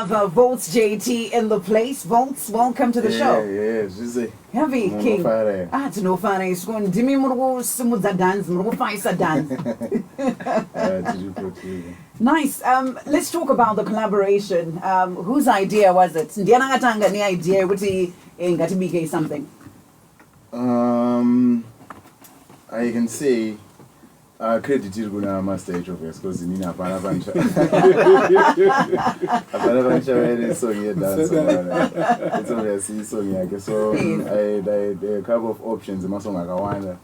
have Voltz JT in the place. Voltz, welcome to the show. Yeah, Zizi. Heavy King. It's no fun. It's going to me more smooth dance, more fight dance. Nice. Let's talk about the collaboration. Whose idea was it? Ndiana Gatanga ni idea what he got to be something. I can say credit to Guna Master H of us because in Apanavancha. Apanavancha is so here dance. It's only a song here. So I a couple of options in my song like Awanda.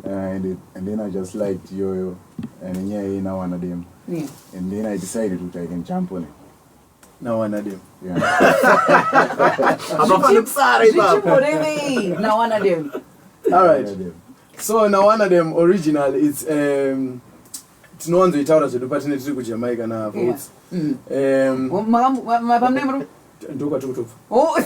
And then I just liked Yo and yeah, Nawanadem. Yeah. And then I decided to I can jump on it. Nawanadem. Yeah. Nawanadem. All right. So Nawanadem original it's no one's itaura zvedu patineti tiri kuJamaica na Voltz. Ndoka tukutupu. Oh.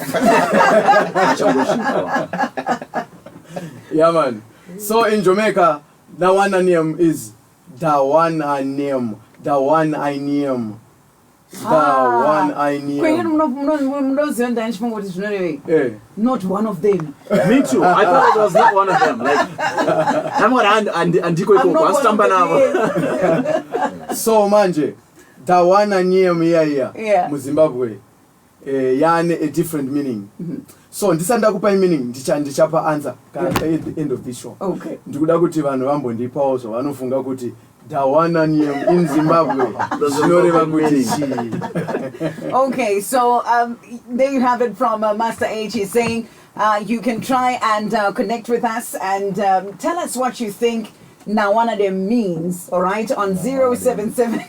Yeah man. So in Jamaica, Nawanadem is the one I name. The one I name. The one I name. Not one of them. Me too. I thought it was not one of them. Like, I'm so manje, the one I name here, Zimbabwe, yani a different meaning. So ndisanda kupa meaning ndichapa answer at the end of this show. Okay. Ndikuda kuti vanhu vambondipa also vanofunga kuti Nawanadem in Zimbabwe. Okay, so there you have it from Master H. He's saying you can try and connect with us and tell us what you think Nawanadem means, all right, on 077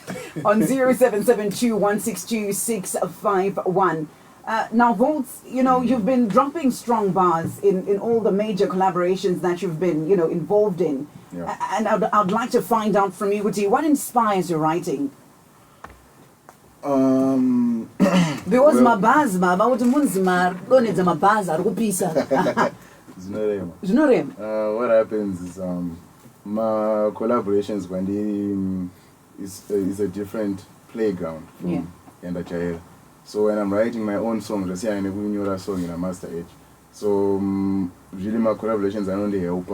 on 0772162651. Now, Voltz, you know, you've been dropping strong bars in all the major collaborations that you've been, involved in. Yeah. And I'd like to find out from you, what inspires your writing? Because my bars, what happens is my collaborations when is a different playground from Yanda. So when I'm writing my own songs, I say I never a song in a Master H. So really my collaborations are only help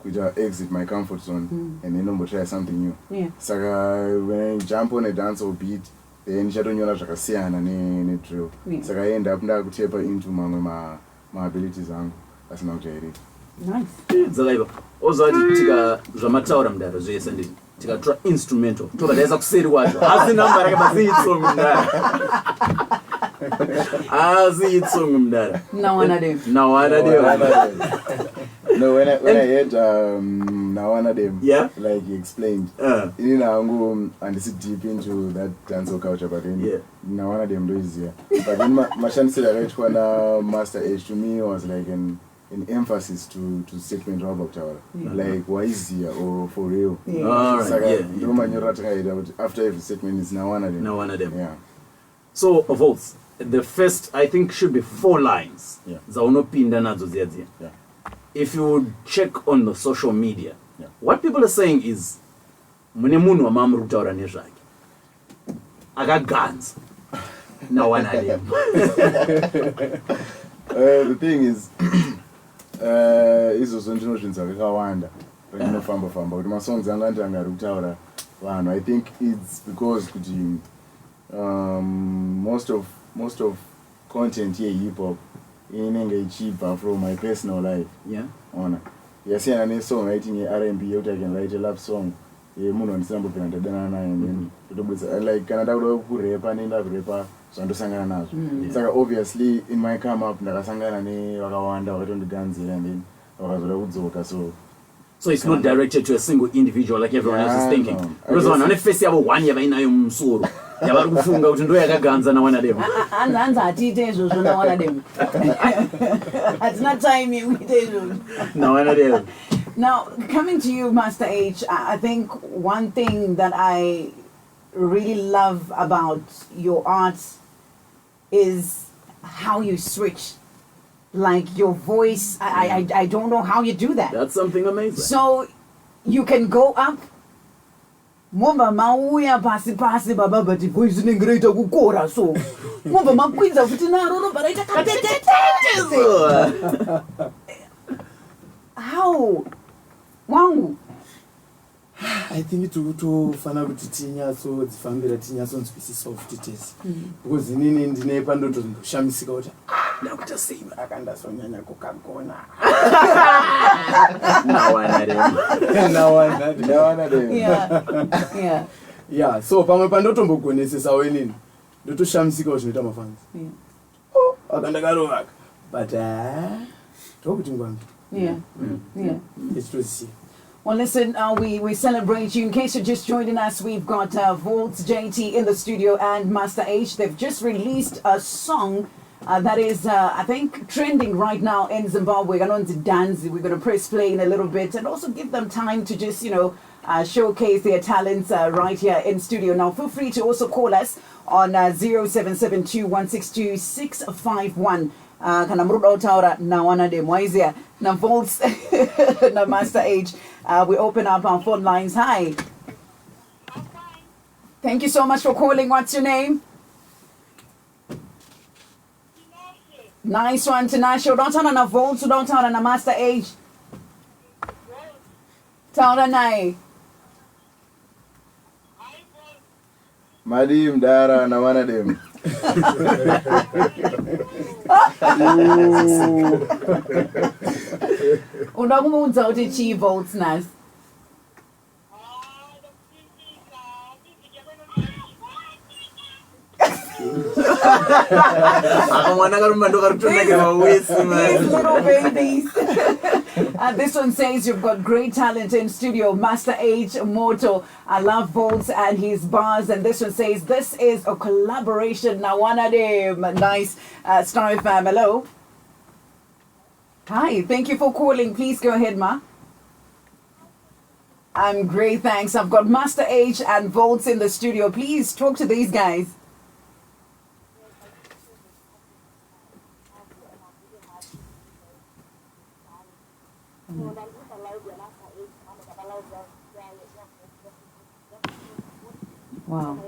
could exit my comfort zone and then try something new. Yeah. So when I jump on a dance or beat, then I don't know what I drill. So I end up now to into my abilities and that's not it. Nice. Zalaiba. Also tika zvamataura mudaro zvese ndizvi. Tikatora instrumental. Tokadaiza kuseri wacho. Asi namba rakabazi song mudaro. Asi song mudaro. Nawanadem. No, when I heard Nawanadem, like you explained, you know, and it's deep into that dancehall culture, but then Nawanadem is here. But then my chance to write one Master H to me was like an emphasis to statement about Tower, like why is here or for real. After every statement is Nawanadem. Yeah. So Voltz, the first I think should be 4 lines. Yeah. Yeah. If you check on the social media, what people are saying is Munemunu wa mamu rutaura nezvake. Akaganza. Nawanadem. The thing is izvo ndinozvinzwa kakawanda painofamba kuti masongs anga ndangari kutaura vanhu. I think it's because kuti most of content here hip hop inenge ichibva from my personal life. Yasiyana nesong writing R&B yekuti I can write a love song munhu andisambopera ndadana naye then totobudisa like kana ndakuda kurepa nenda kurepa zvandosangana nazvo. Saka obviously in my come up ndakasangana nevakawanda vakatondiganzira and then vakazoda kudzoka. So it's not directed to a single individual like everyone else is thinking. Because vanhu vane face yavo 1 yavainayo mumusoro yavari kufunga kuti ndo yakaganza Nawanadem. Anza atiite izvozvo Nawanadem. Hatina time yekuite izvozvo. Nawanadem. Now, coming to you, Master H, I think one thing that I really love about your art is how you switch. Like your voice, I don't know how you do that. That's something amazing. So you can go up Mumba mauya pasi baba but voice ningreta kukora so. Mumba makwidza kuti naro baraita katete. How? Wangu. I think tofana kuti tinyaso dzifambira tinyaso nzwisisa soft test because inini ndine pandoto ndoshamisika kuti ndakuta sei akandasonyanya kukagona Nawanadem. Yeah, so pamwe pandotombogonesesa wenini ndotoshamisika zvinoita mafans akandakarovaka but tokuti ngwambi it's Well, listen, we celebrate you. In case you're just joining us, we've got Voltz, JT in the studio and Master H. They've just released a song that is, I think, trending right now in Zimbabwe. We're going to dance. We're going to press play in a little bit and also give them time to just, showcase their talents right here in studio. Now, feel free to also call us on 0772-162-651. Kana muruda utaura Nawanadem waizia na Voltz na Master H. We open up our phone lines. Hi. Thank you so much for calling. What's your name? Nice one, Tinashe. Udautaura na Voltz, udautaura na Master H. Taura naye. Madim Dara Nawanadem. Unakumunza kuti chi Voltz nas. These little babies. This one says you've got great talent in studio. Master H Moto. I love Voltz and his bars. And this one says this is a collaboration. Nawanadem. Nice. Star FM. Hello. Hi. Thank you for calling. Please go ahead, ma. I'm great, thanks. I've got Master H and Voltz in the studio. Please talk to these guys. Wow.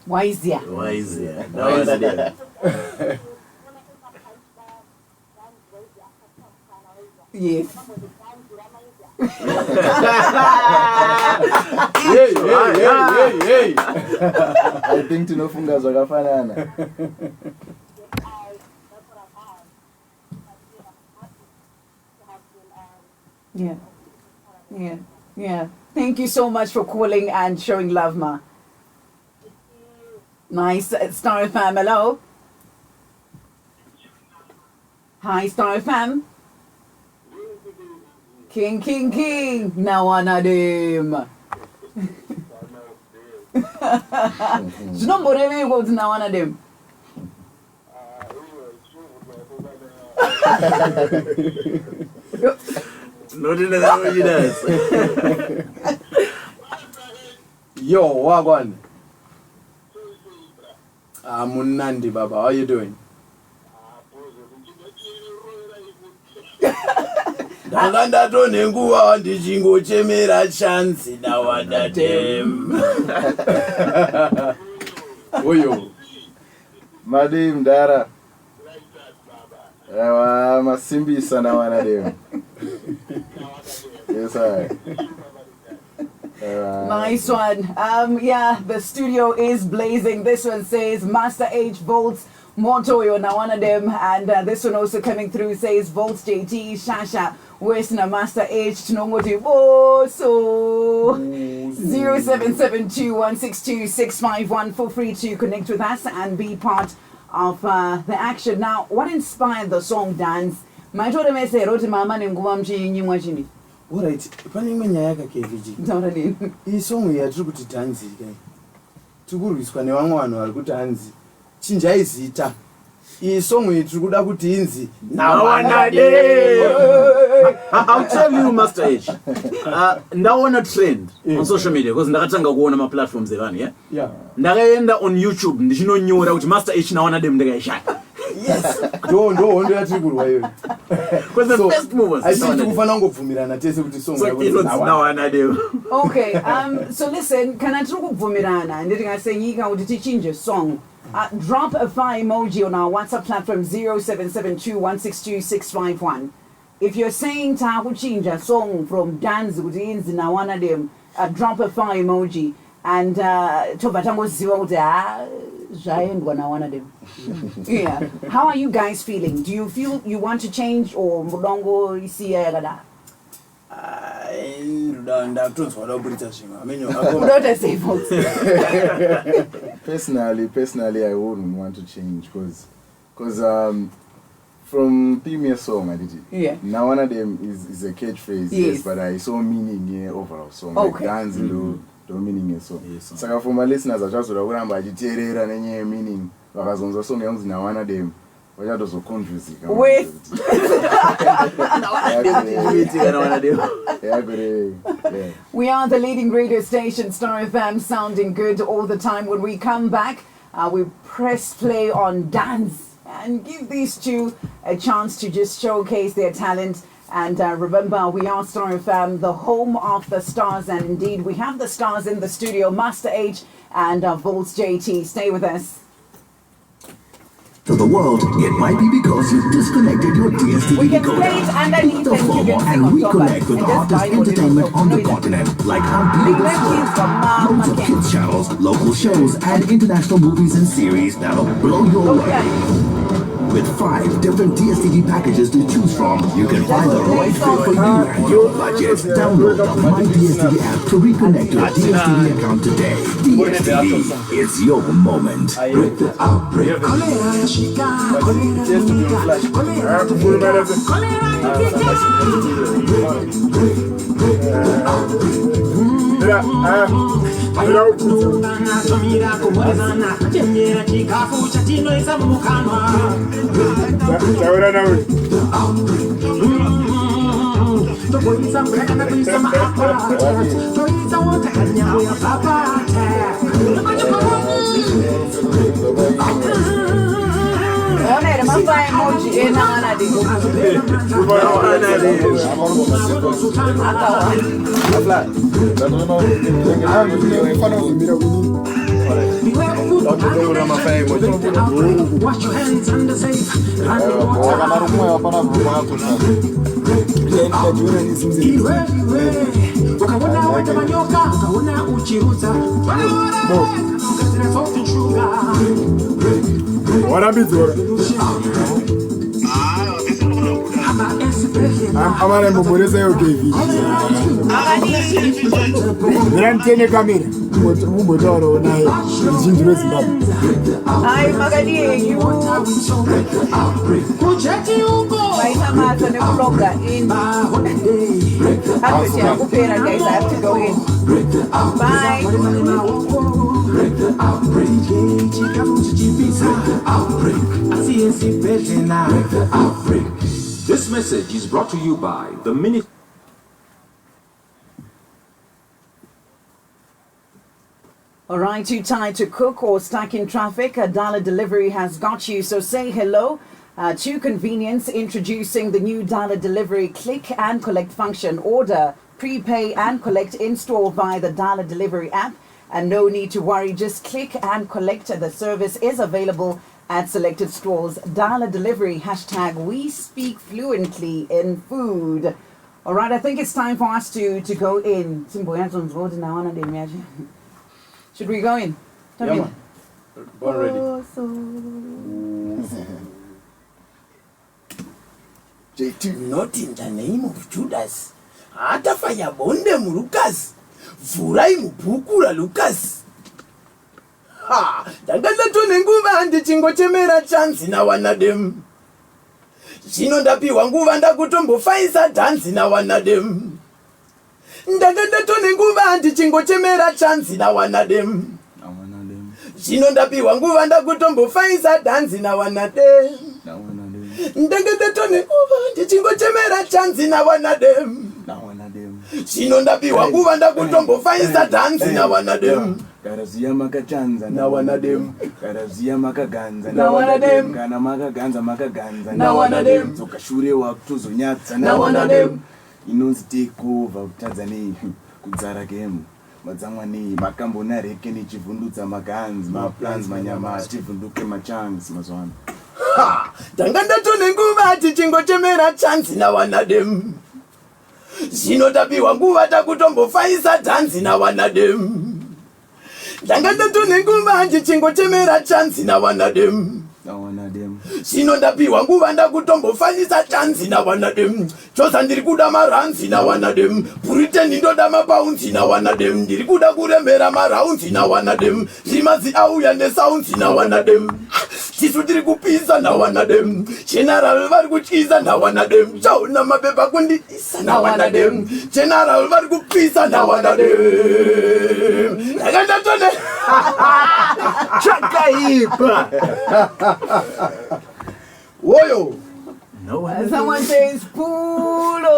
Why is there? Yes. Hey. I think tinofunga zvakafanana. Yeah. Thank you so much for calling and showing love, ma. Nice. Star FM, hello. Hi, Star FM. King. Nawanadem. Zvinomborevei kuti Nawanadem. Not in the way he does. Yo, wagwan. Munandi Baba, how you doing? Ndakanda tonenguwa ndichingochemera chansi Nawanadem. Oyo. Madim Dara. Masimbisa Nawanadem. Yes, sir. Nice one. The studio is blazing. This one says Master H Voltz Motoyo Nawanadem, and this one also coming through says Voltz JT Shasha Westna Master H Tinongoti so 0772-162-651. Feel free to connect with us and be part of the action. Now, what inspired the song Dance? Maitore mese roti mama nenguva mchinyi mwachini. Alright, pane imwe nyaya yakakeviji. Taura nini? Iyi song yatiri kuti dhanzi kai. Tikurwiswa nevamwe vanhu vari kuti hanzi. Chinjai zita. Iyi song tiri kuda kuti inzi Nawanadem. I'll tell you, Master H. Ndaona trend on social media because ndakatanga kuona ma platforms evanhu, yeah. Ndakaenda on YouTube ndichinonyora kuti Master H Nawanadem ndakaishaya. Yes. Don't yatiri kurwa iwe. Because the first move was I think tikufana ngobvumirana tese kuti song so it was Nawanadem. Okay, so listen, can I talk Vumirana and then I say you can change a song. Drop a fire emoji on our WhatsApp platform 0772162651. If you're saying ta change a song from dance with ins in Nawanadem, drop a fire emoji and Tobatango Ziota Giant Nawanadem. Yeah. How are you guys feeling? Do you feel you want to change or Mulongo Isiagada? Personally, I wouldn't want to change because from previous song I did it. Yeah. Now one of them is a catchphrase, yes, but I saw meaning here overall song. Okay. Like dance do meaning a song. Yes, so for my listeners, I just would have gone by the meaning. Because on the song now one of them. Wait. We are the leading radio station, Star FM, sounding good all the time. When we come back, we press play on dance and give these two a chance to just showcase their talent. And remember, we are Star FM, the home of the stars. And indeed, we have the stars in the studio, Master H and Voltz JT. Stay with us. To the world, it might be because you disconnected your DSTV we can decoder. play it underneath The former and reconnect with the hottest entertainment on the continent, like unbeatable sport, loads of kids channels, local shows, and international movies and series that'll blow your way. With 5 different DSTV packages to choose from, you can find the right fit for you and your budget. Download the My DSTV app to reconnect your DSTV account today. DSTV, it's your moment. Break the outbreak. Wash your hands and the safe. I have to go in. Bye. This message is brought to you by the Ministry. All right, too tired to cook or stuck in traffic? A dollar delivery has got you. So say hello to convenience. Introducing the new dollar delivery click and collect function. Order, prepay and collect in store via the dollar delivery app. And no need to worry, just click and collect. The service is available at selected stores. Dollar delivery, hashtag we speak fluently in food. All right, I think it's time for us to go in. Should we go in? Yeah, born ready. JT, not in the name of Judas. Atafaya bonde Lucas. Furai mupukura Lucas. Ha! Dagala tunenguva andi chingochemera chance Nawanadem. Shino ndapi wanguva ndakutombo faisa dance Nawanadem. Ndagada tunenguva andi chingochemera chance Nawanadem. Shino ndapi wanguva ndakutombo faisa dance Nawanadem. Ndagada tunenguva andi chingochemera chance Nawanadem. Zvino ndapiwa nguva ndakutombofaisa dhanzi Nawanadem. Karaziya makachanza Nawanadem. Karaziya makaganza Nawanadem. Kana makaganza Nawanadem. Tsoka shure wakutozonyatsa Nawanadem. Inonzi take over kutadza nei kudzara game madzamwani makambonareke nechivhundutsa maganzi maplans manyama achivhunduke machansi mazuva ano. Ndanga ndatone nguva tichingochemera chanzi Nawanadem. Zvino tapiwa nguva takutombofaisa dhanzi Nawanadem. Ndanga ndatone nguva tichingochemera chanzi Nawanadem. Zvino ndapiwa nguva ndakutombofanisa chanzi Nawanadem. Chose ndiri kuda maranzi Nawanadem. Britain ndoda mapaunzi Nawanadem. Ndiri kuda kurembera maraunzi Nawanadem. Zvimazi auya nesaunzi Nawanadem. Tisu tiri kupisa Nawanadem. General vari kutyisa Nawanadem. Chaona mapepa kundidisa Nawanadem. General vari kupisa Nawanadem. Ndanga ndatone Chakaipa. Woyo. No, Someone says Pulo.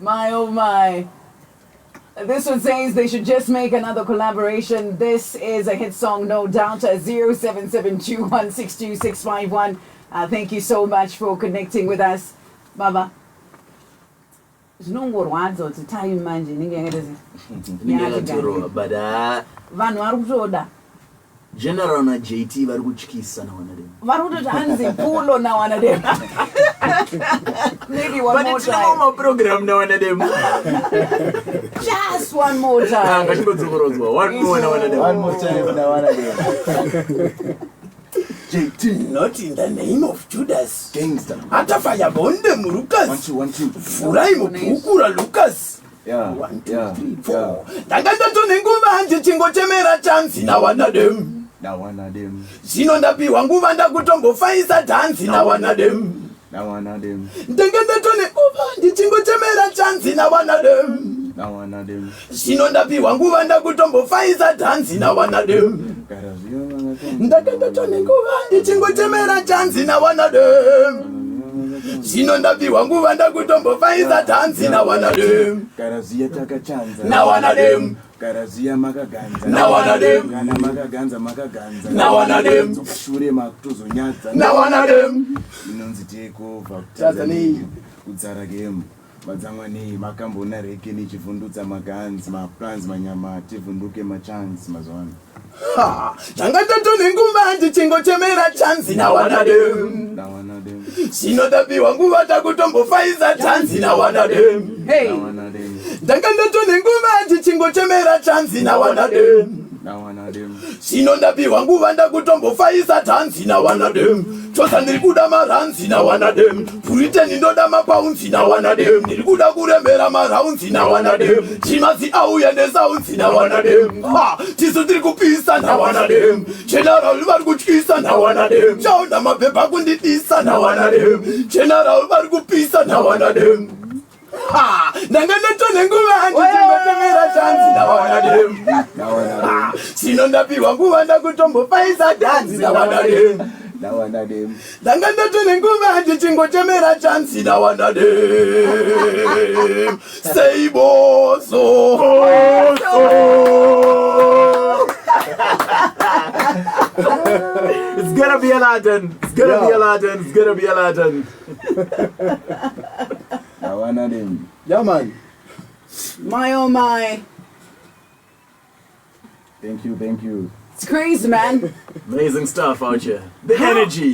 My oh my. This one says they should just make another collaboration. This is a hit song, no doubt. 0772162651. Thank you so much for connecting with us, Baba. Zvinongorwadza kuti time manje inenge yakatorowa but vanhu vari kutoda General na JT vari kutyisa Nawanadem. Vari kutoti hanzi Pulo Nawanadem. Maybe one more time. But it's program Nawanadem. Just one more time. One more Nawanadem. One more time Nawanadem. JT, not in the name of Judas. Gangster. Atafaya bonde murukas. 1 2 1 2. Furai mupukura Lucas. Yeah. 1 2 3 4. Ndanga ndatone nguva ndichingochemera chanzi Nawanadem. Zvino ndapiwa nguva ndakutombofaisa dhanzi Nawanadem. Ndanga ndatone nguva ndichingochemera chanzi Nawanadem. Zvino ndapiwa nguva ndakutombofaisa dhanzi Nawanadem. Ndanga ndatone nguva ndichingochemera chanzi Nawanadem. Zvino ndapiwa nguva ndakutombofaisa dhanzi Nawanadem. Nawanadem. Karaziya makaganza Nawanadem. Kana makaganza Nawanadem. Shure makutozonyatsa Nawanadem. Inonzi take over Tanzania kudzara game madzamwani makambonareke nechivhundutsa maganzi maplans manyama tivhunduke machansi mazuva ano. Ndanga ndatone nguva ndichingochemera chanzi Nawanadem. Zvino ndapiwa nguva takutombofaisa chanzi Nawanadem. Ndanga ndatone nguva ndichingochemera chanzi Nawanadem. Zvino ndapiwa nguva ndakutombofaisa dhanzi Nawanadem. Chose ndiri kuda maranzi Nawanadem. Britain ndoda mapaunzi Nawanadem. Ndiri kuda kurembera maraunzi Nawanadem. Zvimazi auya nesaunzi Nawanadem. Tisu tiri kupisa Nawanadem. General vari kutyisa Nawanadem. Chaona mapepa kundidisa Nawanadem. General vari kupisa Nawanadem. Ndanga ndatone nguva ndichingochemera chanzi Nawanadem. Zvino ndapiwa nguva ndakutombofaisa dhanzi Nawanadem. Ndanga ndatone nguva ndichingochemera chanzi Nawanadem. Seiboso. It's gonna be Aladdin. It's gonna be Aladdin. It's gonna be Aladdin. Nawanadem. Yeah, man. My oh my. Thank you. It's crazy, man. Amazing stuff out here. The energy.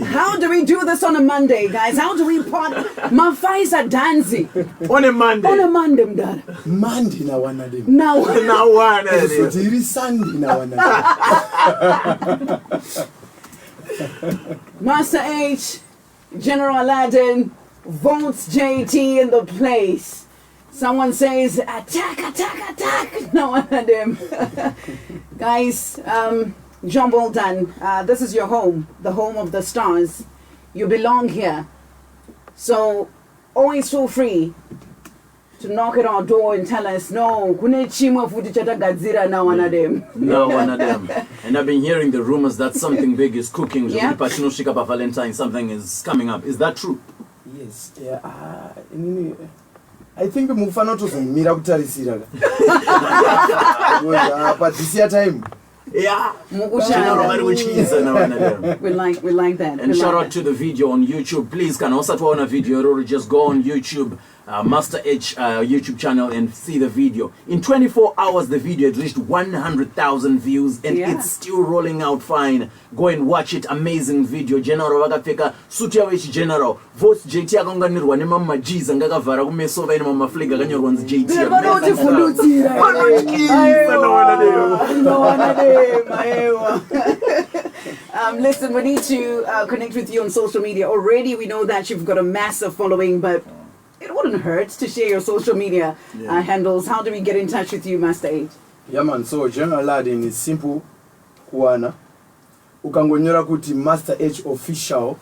How do we do this on a Monday, guys? How do we part Mafaisa Danzi? On a Monday. On a Monday, Dad. Monday Nawanadem. Nawanadem. It is Sunday Nawanadem. Master H, General Aladdin, Voltz JT in the place. Someone says, attack. No one of them. Guys, John Bolton, this is your home, the home of the stars. You belong here. So always feel free to knock at our door and tell us, no, kune chimwe futi chatagadzira Nawanadem. Nawanadem. And I've been hearing the rumors that something big is cooking. Yeah. Valentine, something is coming up. Is that true? Yes. Yeah. I think mufano to mira kutarisira. But this year time. Yeah. We like that. And shout out to the video on YouTube. Please, can also to a video or just go on YouTube, Master H YouTube channel and see the video. In 24 hours, the video had reached 100,000 views and it's still rolling out fine. Go and watch it. Amazing video. General Wagapeka, Sutia H General, Voltz JT Agonganirwa, ne Mama G's and Gagavara, Mesova and Mama Fliga, and your one's JT. Listen, we need to connect with you on social media. Already we know that you've got a massive following, but it wouldn't hurt to share your social media handles. How do we get in touch with you, Master H? Yeah man, so General Aladdin is simple. Kuana. Ukangonyora kuti Master H official.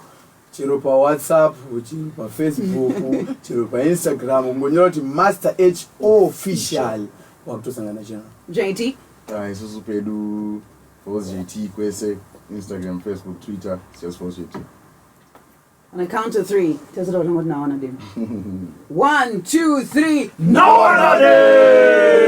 Chiro pa WhatsApp, chiro pa Facebook, chiro pa Instagram. Ukangonyora kuti Master H official. Wakutosangana General. JT? Isusu pedu Voltz JT kwese Instagram, Facebook, Twitter, just Voltz JT. On a count of 3, tell us what Nawanadem. 1, 2, 3, Nawanadem!